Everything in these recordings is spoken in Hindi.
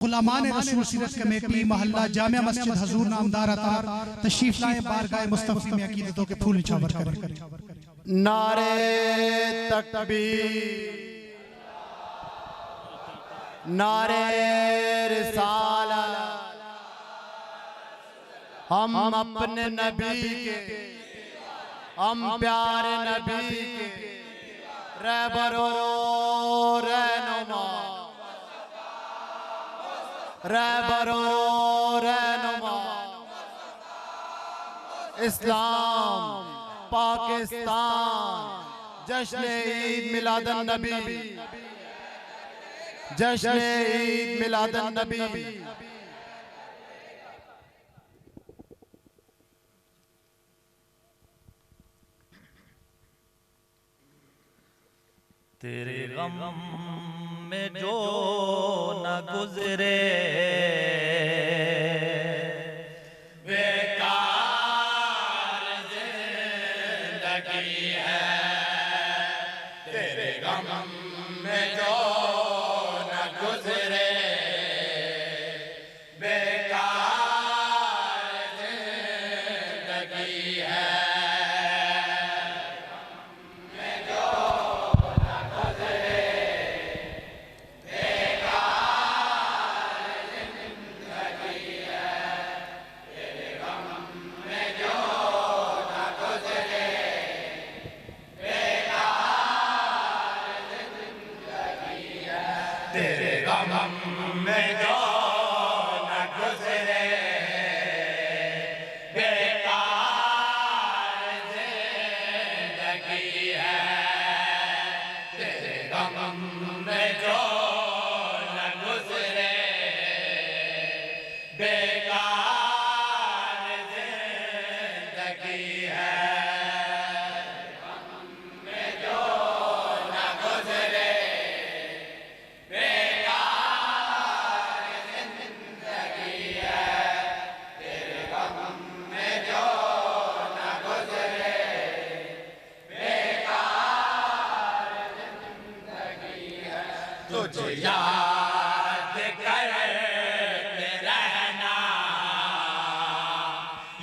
गुलामान रसूल सीरत कमेटी मोहल्ला जामिया मस्जिद हजूर नामदार अतार तशरीफ लाए बारगाह मुस्तफी में अकीदतों के फूल निछावर करें। नारे तकबीर, नारे रिसालत। हम अपने नबी के, हम प्यारे नबी के रहबरो रहनुमा, रहबरो रहनुमा इस्लाम पाकिस्तान जश्न ईद मिलादन नबी, जश्न ईद मिलादन नबी। तेरे गम में जो न गुजरे बेकार जिंदगी है, तेरे गम में जो न गुजरे बेकार जिंदगी है। तेरे गम में जो न गुजरे बेकार जिंदगी है, तेरे गम में जो न गुजरे बेकार जिंदगी है। तुझे याद करते रहना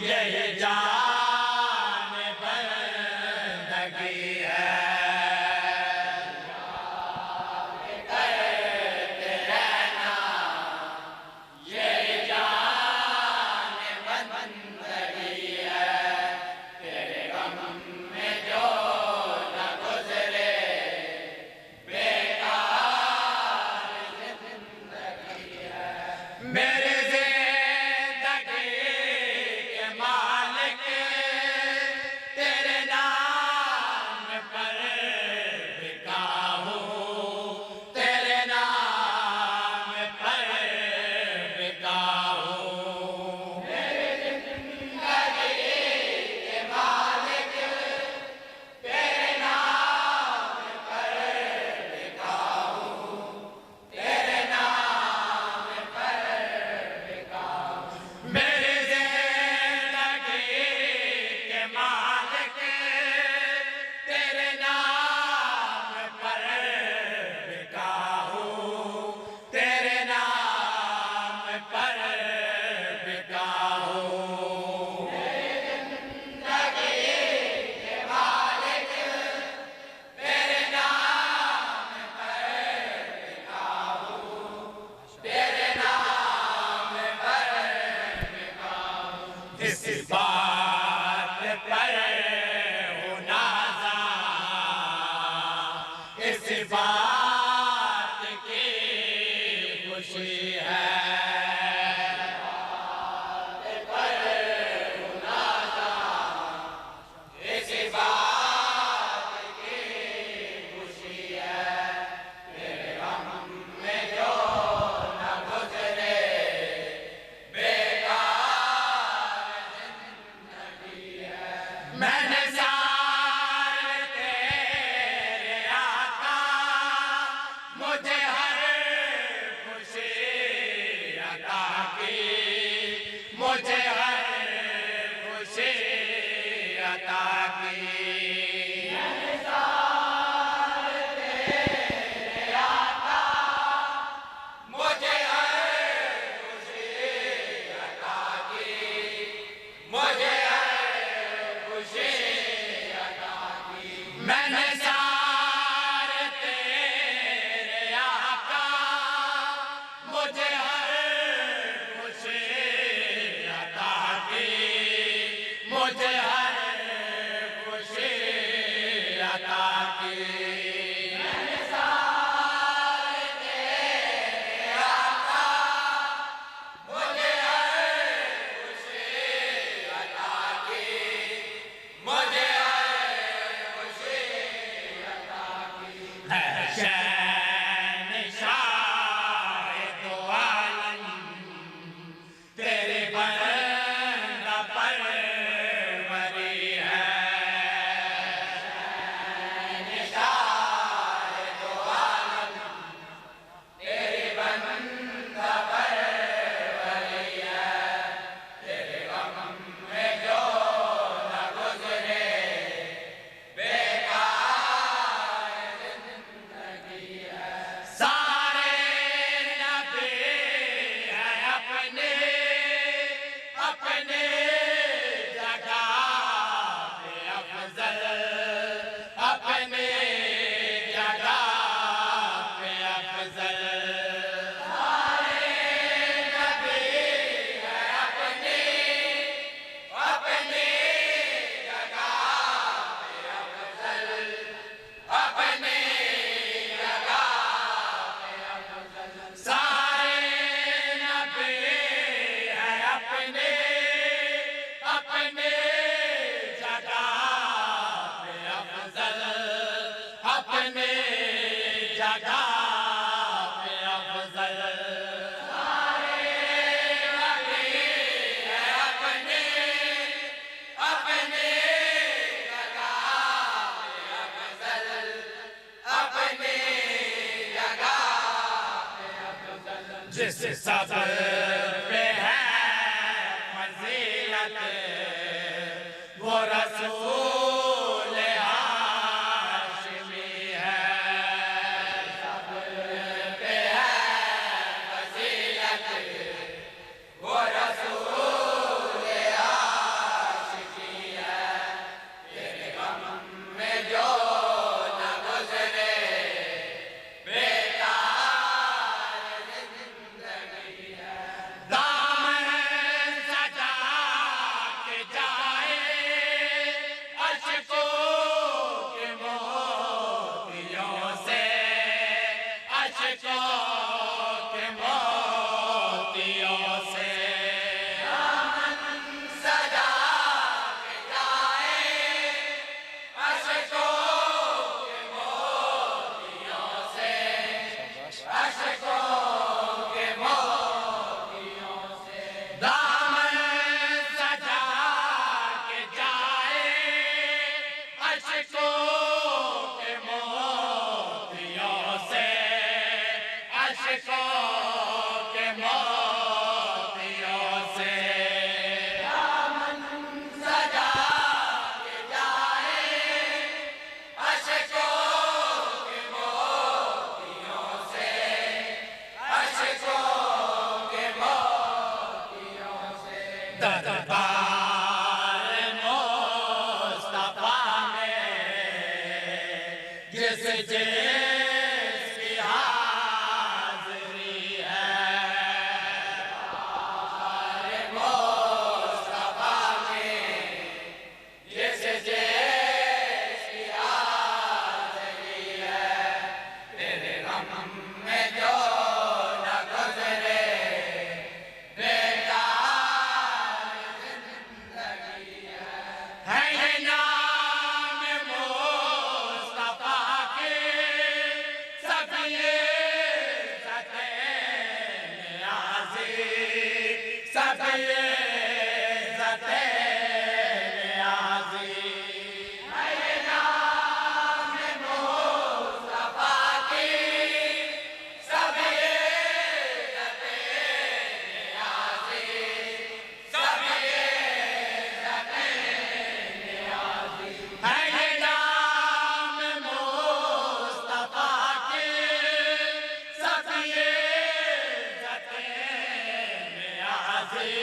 यही जान बंदगी है, याद करते रहना यही जान बंदगी है। तेरे गम में जो न गुजरे मेरे ज़िंदगी के मालिक तेरे नाम पर बिका हूँ, तेरे नाम पर बिका हूँ। मेरे ज़िंदगी के मालिक तेरे नाम पर बिका हूँ, तेरे नाम पर मेरे ज़िंदगी के मालिक तेरे नाम पर बिका हूँ, तेरे नाम पर बिका हूँ। मेरे ज़िंदगी के मालिक तेरे नाम पर बिका हूँ, तेरे नाम पर इस बात पर हो नाज़ा, इस बात की खुशी है, इस बात पर हो नाज़ा, इस बात की खुशी है। तेरे गम में जो न गुजरे मैंने सारे तेरे आका मुझे हर खुशी मुझे हर खुशी अता की, मुझे हर खुशी अता की। मैंने सारे तेरे आका, मुझे हर खुशी अता की, मुझे हर खुशी अता की। है शहंशाह दो आलम, तेरे बंदा परवरी है। शहंशाह दो आलम, तेरे बंदा परवरी है। तेरे गम में जो न गुजरे बेकार जिंदगी है। सारे नबी हैं अपने अपने जगह पे अफजल, अपने जगह पे अफजल। सारे नबी हैं अपने अपने जगह पे अफजल, अपने जगह पे अफजल। सारे नबी हैं अपने अपने जगह पे अफजल, अपने जगह पे अफजल। सारे नबी हैं अपने अपने जगह पे अफजल, अपने जगह पे अफजल। जिस सबर पे है फजीलत, वो रसूल हाशिमी है। सबर पे है फजीलत, वो रसूल हाशिमी है। तेरे गम में जो न गुजरे बेकार जिंदगी है। दामन सजा के जाए अश्कों के मोतियों से, अश्कों के मोतियों से। दामन सजा के जाए अश्कों के मोतियों से, अश्कों के मोतियों से। दामन सजा के जाए अश्कों के मोतियों से, अश्कों के मोतियों से। दामन सजा के जाए अश्कों के मोतियों से, अश्कों के मोतियों से। दरबार मुस्तफा में जिस जिसकी हाज़िरी है। दरबार मुस्तफा में जिस जिसकी हाज़िरी है। तेरे गम में जो न गुजरे बेकार जिंदगी है। ये नाम मुस्तफा के सभी इज़्ज़तें नियाज़ी, सभी इज़्ज़तें नियाज़ी। ये नाम मुस्तफा की सभी इज़्ज़तें नियाज़ी, सभी इज़्ज़तें नियाज़ी। है ये नाम मुस्तफा की सभी इज़्ज़तें नियाज़ी,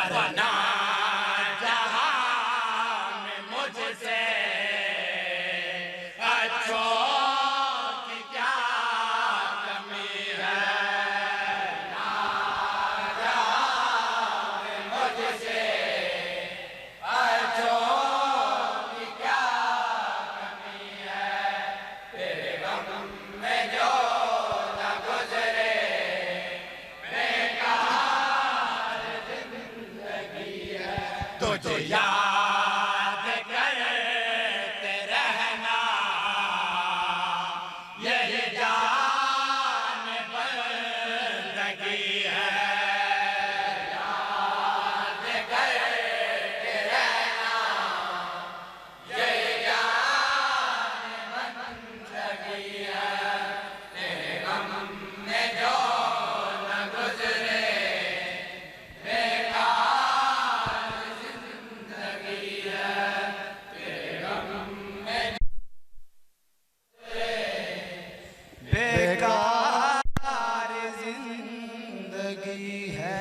वरना जहां में मुझसे अच्छों की क्या कमी है। ना जहां में मुझसे अच्छों की क्या कमी है। तेरे गम में जो न गुजरे बेकार जिंदगी है। तुझे याद करते रहना यही जान बंदगी है। याद करते रहना यही जान बंदगी है। तेरे गम में जो न गुजरे बेकार जिंदगी है। तेरे गम में बेकार जिंदगी है।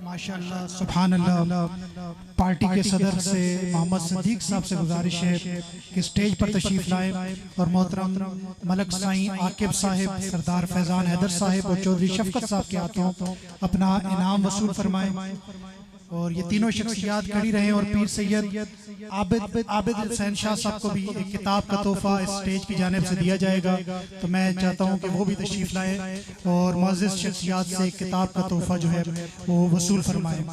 माशाअल्लाह, सुभान अल्लाह। पार्टी के सदर से मोहम्मद सिद्दीक साहब से गुजारिश है कि स्टेज पर तशरीफ लाएं और मोहतरम मलक साईं आकिब साहिब, सरदार फैजान हैदर साहिब और चौधरी शफकत साहब के हाथों अपना इनाम वसूल फरमाएं। और ये तीनों शख्सियात खड़ी रहे और पीर सैयद आबिद हुसैन शाह साहब को भी एक किताब का तोहफा इस स्टेज की जानिब से दिया जाएगा। तो मैं चाहता हूँ कि वो भी तशरीफ लाएं और मुअज़्ज़िज़ शख्सियात से किताब का तोहफा जो है वो वसूल फरमाएं।